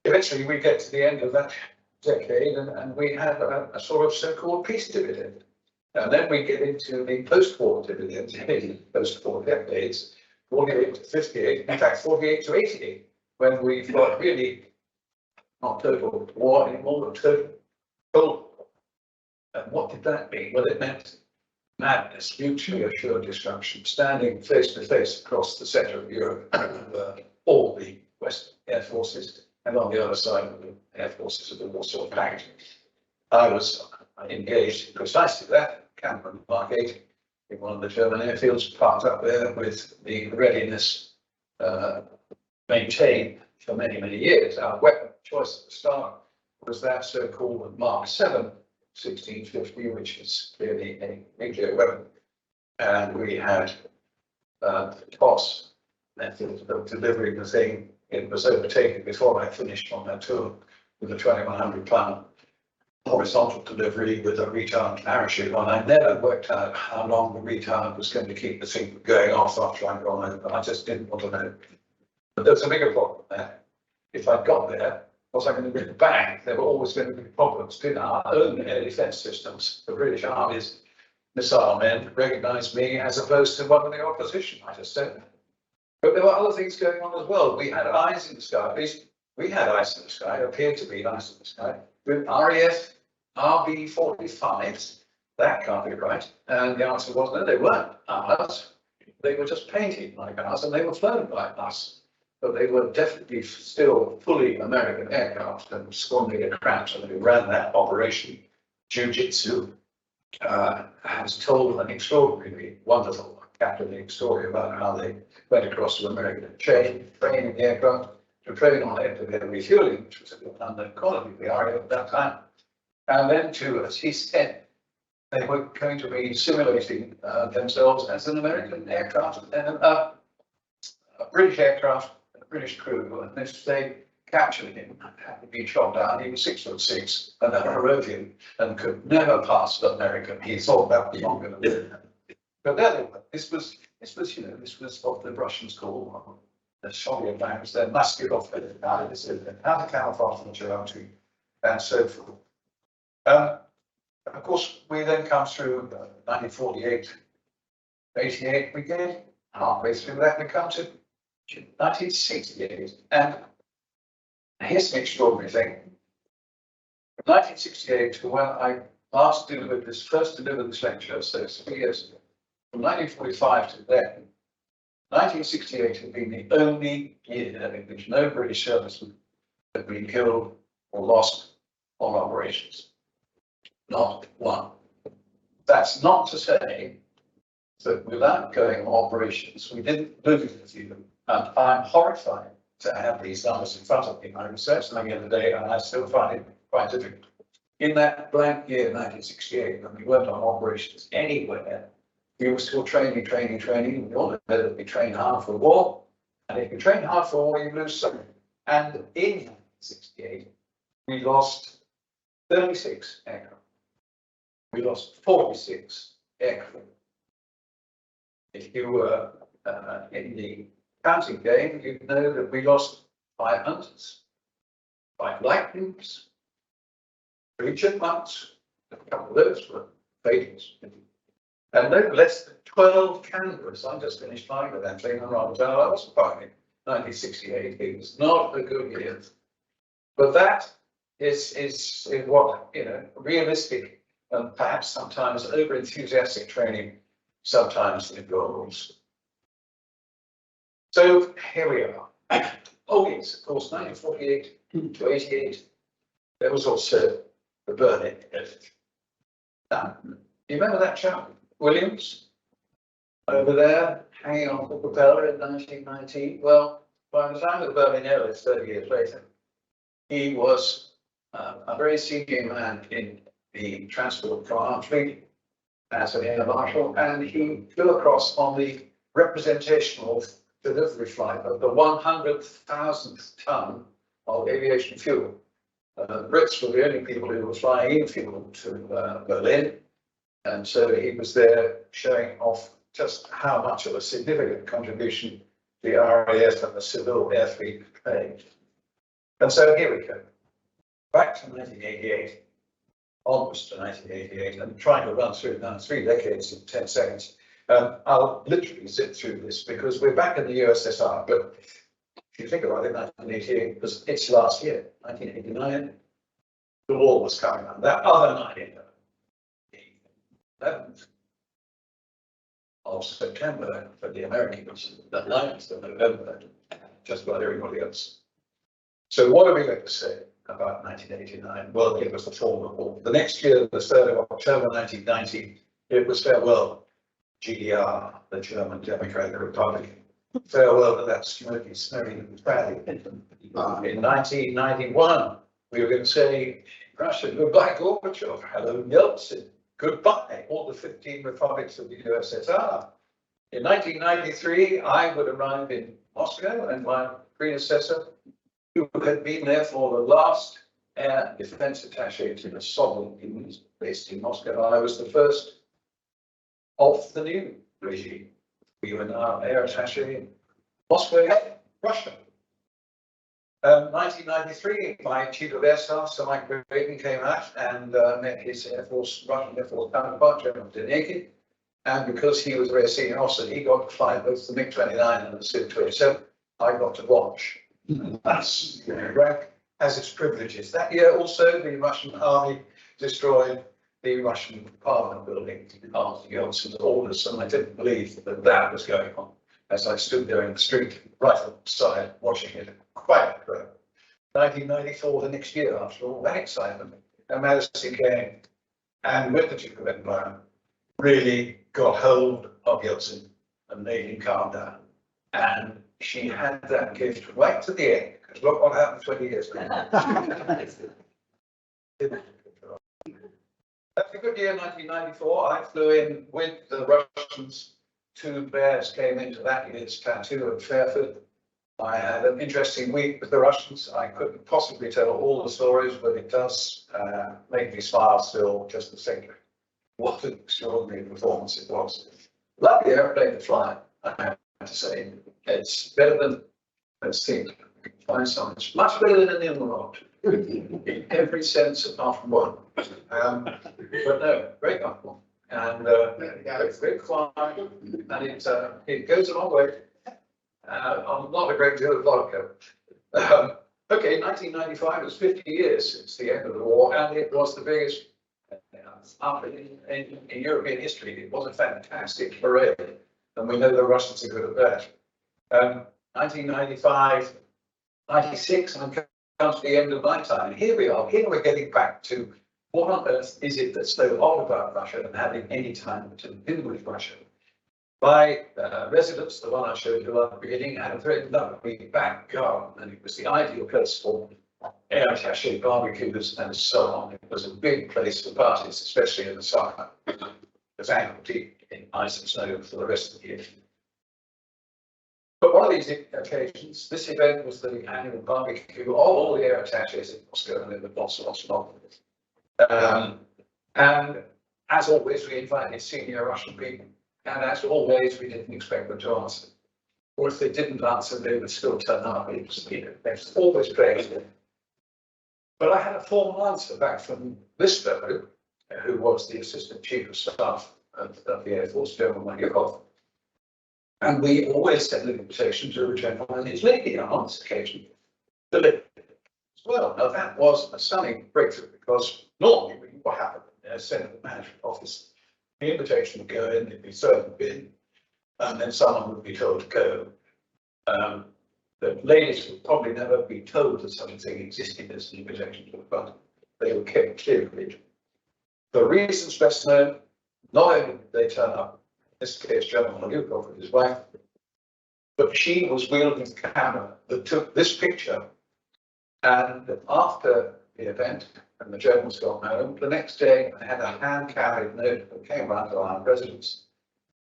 eventually we get to the end of that decade and we have a sort of so-called peace dividend. And then we get into the post-war dividend, post-war decades, 48 to 58, in fact 48 to 88, when we've got really not total war anymore, but total Cold War. And what did that mean? Well, it meant madness, mutually assured destruction, standing face to face across the centre of Europe with all the Western air forces, and on the other side of the air forces of the Warsaw Pact. I was engaged in precisely that camp on Mark 8 in one of the German airfields, parked up there with the readiness maintained for many, many years. Our weapon of choice at the start was that so-called Mark 7 1650, which is clearly a nuclear weapon. And we had the TOS method of delivering the thing. It was overtaken before I finished on that tour with a 2100-pound horizontal delivery with a retard parachute on. I never worked out how long the retard was going to keep the thing from going off after I'd gone over. I just didn't want to know. But there's a bigger problem there. If I'd got there, was I going to get back? There were always going to be problems in our own air defence systems. The British Army's missile men recognised me as opposed to one of the opposition. I just don't know. But there were other things going on as well. We had eyes in the sky. At least we had eyes in the sky, appeared to be eyes in the sky, with RAF RB-45s. That can't be right. And the answer was no, they weren't ours. They were just painted like us and they were flown like us. But they were definitely still fully American aircraft and Squadron Craft, and who ran that operation, Jiu-Jitsu, has told an extraordinarily wonderful captivating story about how they went across to America to training the aircraft, to train on it, to get refueling, which was a unknown quality of the RAF at that time. And then to, as he said, they were going to be simulating themselves as an American aircraft and a British aircraft, a British crew, and if they captured him, had to be shot down. He was 6'6" and a Harrovian and could never pass the American. He thought that was not going to do. But there they were. This was what the Russians call the Soviet bands, their musket off how to camouflage from Germany and so forth. Of course, we then come through 1948, 88, we get halfway through that, we come to 1968. And here's an extraordinary thing. From 1968 to when I first delivered this lecture, so 3 years ago, from 1945 to then, 1968 had been the only year in which no British servicemen had been killed or lost on operations. Not one. That's not to say that without going on operations, we didn't lose a few. And I'm horrified to have these numbers in front of me. I researched them the other day and I still find it quite difficult. In that blank year, 1968, when we weren't on operations anywhere, we were still training. We all know that we train hard for war. And if you train hard for war, you lose some. And in 1968, we lost 36 aircraft. We lost 46 aircraft. If you were in the counting game, you'd know that we lost 5 Hunters, 5 Lightnings, 3 Chipmunks, a couple of those were fatals, and no less than 12 Canberras. I just finished flying with that thing on Roundel. I wasn't flying 1968. It was not a good year, but that is what, realistic and perhaps sometimes over enthusiastic training sometimes involves. So here we are. Oh yes, of course, 1948 to 88, there was also the Berlin effort. Now, you remember that chap, Williams, over there, hanging on the propeller in 1919? Well, by the time of the Berlin Air, 30 years later, he was a very senior man in the transport command fleet as an air marshal, and he flew across on the representational delivery flight of the 100,000th ton of aviation fuel. The Brits were the only people who were flying in fuel to Berlin, and so he was there showing off just how much of a significant contribution the RAF and the civil air fleet made. And so here we go, back to 1988, onwards to 1988, and trying to run through now 3 decades in 10 seconds. I'll literally zip through this because we're back in the USSR, but if you think about it, 1988 because it's last year, 1989, the war was coming on. That other night, the 11th of September for the Americans, the 9th of November, just about everybody else. So what are we going to say about 1989? Well, it was the fall of the war. The next year, the 3rd of October 1990, it was farewell, GDR, the German Democratic Republic. Farewell to that smoky, smelly valley. In 1991, we were going to say, Russia, goodbye Gorbachev, hello Yeltsin, goodbye all the 15 republics of the USSR. In 1993, I would arrive in Moscow, and my predecessor, who had been there for the last air defense attaché to the Soviet Union, based in Moscow. I was the first of the new regime. We were now air attaché in Moscow, Russia. 1993, my chief of air staff, Sir Mike Braden, came out and met his Russian Air Force counterpart, General Denikin. And because he was a very senior officer, he got to fly both the MiG-29 and the Su-27. I got to watch. And that's, Iraq has its privileges. That year also, the Russian army destroyed the Russian Parliament building after Yeltsin's orders, and I didn't believe that that was going on as I stood there in the street, right outside, watching it. Quite incredible. 1994, the next year, after all that excitement, Her Majesty came and with the Duke of Edinburgh really got hold of Yeltsin and made him calm down. And she had that gift right to the end, because look what happened 20 years ago. That's a good year, 1994. I flew in with the Russians. 2 bears came into that year's tattoo at Fairford. I had an interesting week with the Russians. I couldn't possibly tell all the stories, but it does make me smile still just a second. What an extraordinary performance it was. Lovely airplane to fly, I have to say. It's better than, let's think, find something. It's much better than in the world, in every sense apart from one. But no, very comfortable. And very quiet, and it goes a long way. I'm not a great deal of vodka. Okay, 1995 was 50 years since the end of the war, and it was the biggest in European history. It was a fantastic parade, and we know the Russians are good at that. 1995, 96, I'm coming to the end of my time, and here we are. Here we're getting back to what on earth is it that's so odd about Russia and having any time to do with Russia? My residence, the one I showed you at the beginning, had a very lovely back garden, and it was the ideal place for air attaché barbecues and so on. It was a big place for parties, especially in the summer. It was ankle deep in ice and snow for the rest of the year. But one of these occasions, this event was the annual barbecue of all the air attachés in Moscow, and there were lots and lots of them. And as always, we invited senior Russian people. And as always, we didn't expect them to answer. Or if they didn't answer, they would still turn up. It was, they was always crazy. But I had a formal answer back from this fellow, who was the Assistant Chief of Staff of the Air Force, General Malyakov. And we always send an invitation to the General and his lady on this occasion to live as well. Now, that was a stunning breakthrough, because normally what happened in a Senate Management Office, the invitation would go in, it'd be thrown in the bin, and then someone would be told to go. The ladies would probably never be told that something existed as an invitation to the front. They were kept clear of it. For reasons best known, not only did they turn up, in this case General Malyakov with his wife, but she was wielding the camera that took this picture. And after the event, and the Germans got home. The next day, I had a hand-carried note that came round to our residence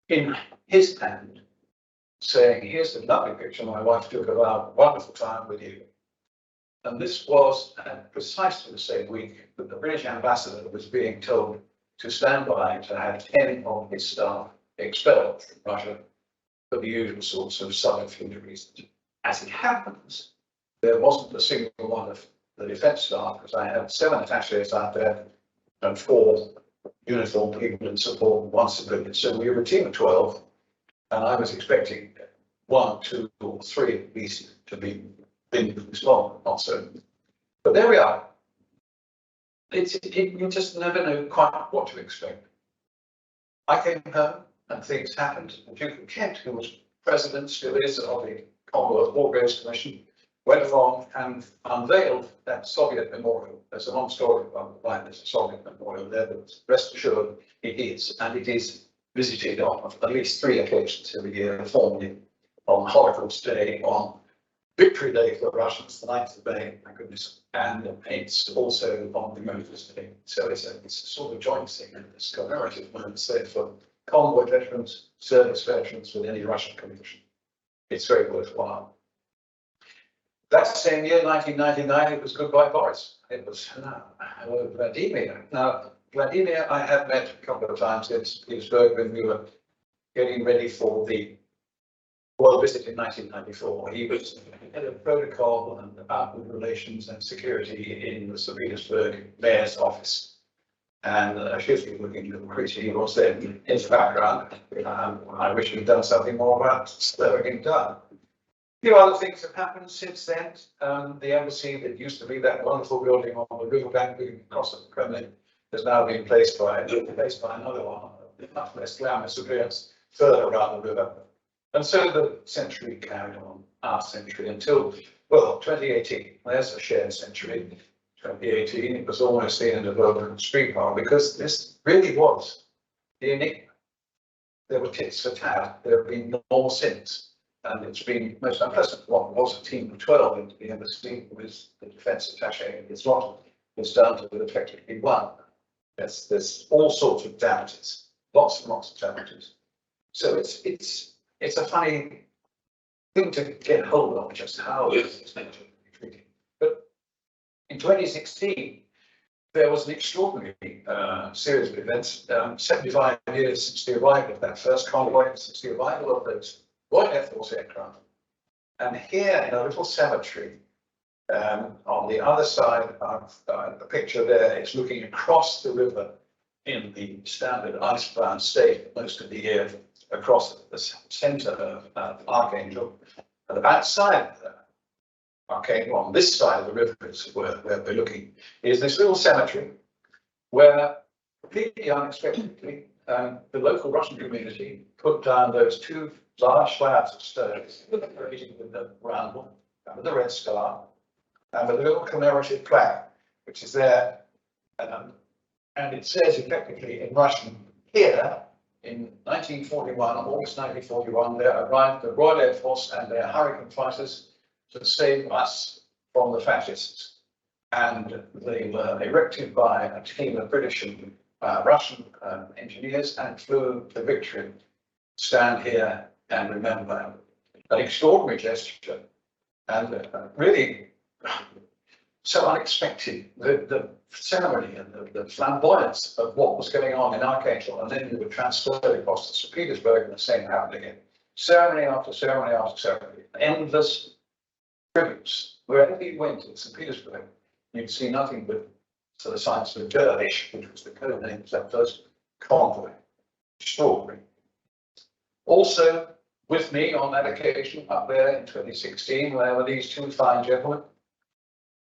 in his hand, saying, "Here's the lovely picture my wife took of our wonderful time with you." And this was at precisely the same week that the British ambassador was being told to stand by to have 10 of his staff expelled from Russia for the usual sorts of subterfuge reasons. As it happens, there wasn't a single one of the defence staff, because I had 7 attaches out there and 4 uniformed people in support and 1 civilian. So we were a team of 12, and I was expecting 1, 2, or 3 at least to be in this long, not so. But there we are. You just never know quite what to expect. I came home and things happened. The Duke of Kent, who was president, still is, of the Commonwealth War Graves Commission, went along and unveiled that Soviet memorial. There's a long story about why there's a Soviet memorial there, but rest assured it is, and it is visited on at least 3 occasions every year, formally on Holocaust Day, on Victory Day for the Russians, the 9th of May, my goodness, and it's also on the Motors Day. So it's a sort of joint thing, and it's commemorative moments there for convoy veterans, service veterans with any Russian commission. It's very worthwhile. That same year, 1999, it was Goodbye Boris. It was Vladimir. Now, Vladimir I have met a couple of times in Petersburg when we were getting ready for the royal visit in 1994. He was head of protocol and outward relations and security in the St. Petersburg mayor's office. And she's looking little creature he was then in the background. I wish he'd done something more about slowing him down. A few other things have happened since then. The embassy that used to be that wonderful building on the riverbank across the Kremlin has now been replaced by another one, much less glamorous appearance further around the river. And so the century carried on, our century, until, well, 2018. There's a shared century. 2018, it was almost the end of urban streetcar, because this really was the enigma. There were tits for tat. There have been more since. And it's been most unpleasant. What was a team of 12 in the embassy with the defence attaché, it's not, it's down to effectively 1. There's all sorts of damages, lots and lots of damages. So it's a funny thing to get hold of, just how it's meant to be treated. But in 2016, there was an extraordinary series of events, 75 years since the arrival of that first convoy, since the arrival of those Royal Air Force aircraft. And here in a little cemetery, on the other side of the picture there, it's looking across the river in the standard icebound state most of the year, across the centre of Archangel. And about side of the Archangel, on this side of the river is where we're looking, is this little cemetery where, completely unexpectedly, the local Russian community put down those 2 large slabs of stone, with the roundel, and with the red scar, and with a little commemorative plaque, which is there. And it says effectively in Russian, here in 1941, August 1941, there arrived the Royal Air Force and their Hurricane fighters to save us from the fascists. And they were erected by a team of British and Russian engineers and flew to victory. Stand here and remember. An extraordinary gesture, and really so unexpected. The ceremony and the flamboyance of what was going on in Archangel, and then we were transferred across to St. Petersburg, and the same happened again. Ceremony after ceremony after ceremony, endless tributes. Wherever you went in St. Petersburg, you'd see nothing but sort of signs of Dervish, which was the code name of that first convoy. Extraordinary. Also, with me on that occasion up there in 2016, there were these 2 fine gentlemen.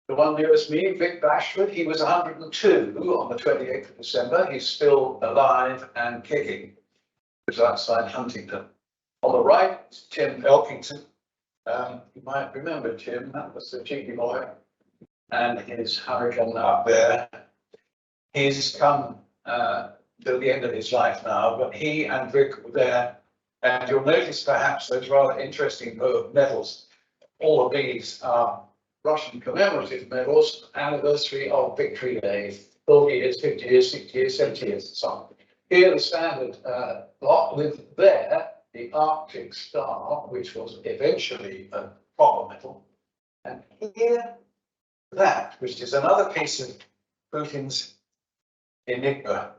The one nearest me, Vic Bashford, he was 102 on the 28th of December. He's still alive and kicking. He was outside Huntingdon. On the right is Tim Wilkinson. You might remember Tim, that was the cheeky boy. And his Hurricane up there. He's come to the end of his life now, but he and Vic were there. And you'll notice perhaps those rather interesting medals. All of these are Russian commemorative medals, anniversary of Victory Day, 40 years, 50 years, 60 years, 70 years, and so on. Here the standard lot with there the Arctic Star, which was eventually a proper medal, and here that, which is another piece of Putin's enigma,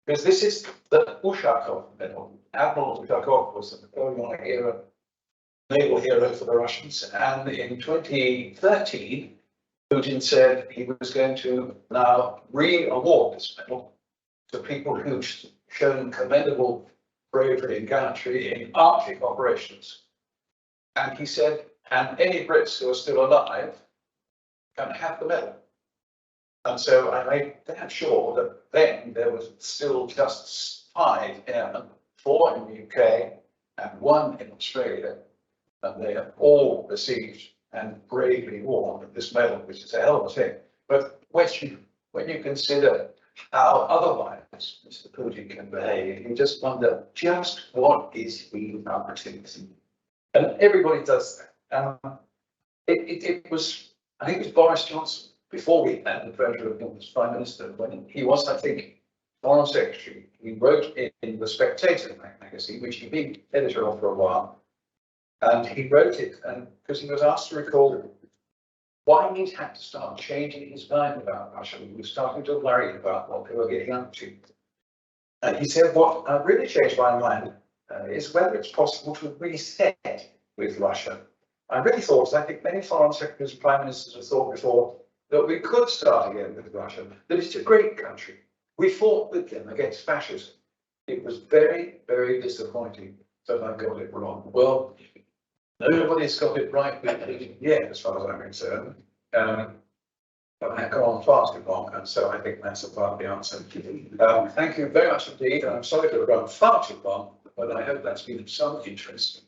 because this is the Ushakov medal. Admiral Ushakov was the Napoleonic era naval hero for the Russians, and in 2013, Putin said he was going to now re-award this medal to people who've shown commendable bravery and gallantry in Arctic operations. And he said, and any Brits who are still alive can have the medal. And so I made damn sure that then there was still just 5 airmen, 4 in the UK and 1 in Australia, and they have all received and bravely worn this medal, which is a hell of a thing. But when you consider how otherwise Mr. Putin can behave, you just wonder just what is he up to. And everybody does that. It was, I think it was Boris Johnson, before we had the pleasure of him as Prime Minister, when he was, I think, Foreign Secretary, he wrote in the Spectator magazine, which he'd been editor of for a while, and he wrote it because he was asked to recall why he'd had to start changing his mind about Russia. He was starting to worry about what they were getting up to. And he said, what really changed my mind is whether it's possible to reset with Russia. I really thought, as I think many foreign secretaries and prime ministers have thought before, that we could start again with Russia, that it's a great country. We fought with them against fascism. It was very, very disappointing that I got it wrong. Well, nobody's got it right with me yet, as far as I'm concerned. But I have gone far too long, and so I think that's a part of the answer. Thank you very much indeed. I'm sorry to have gone far too long, but I hope that's been of some interest.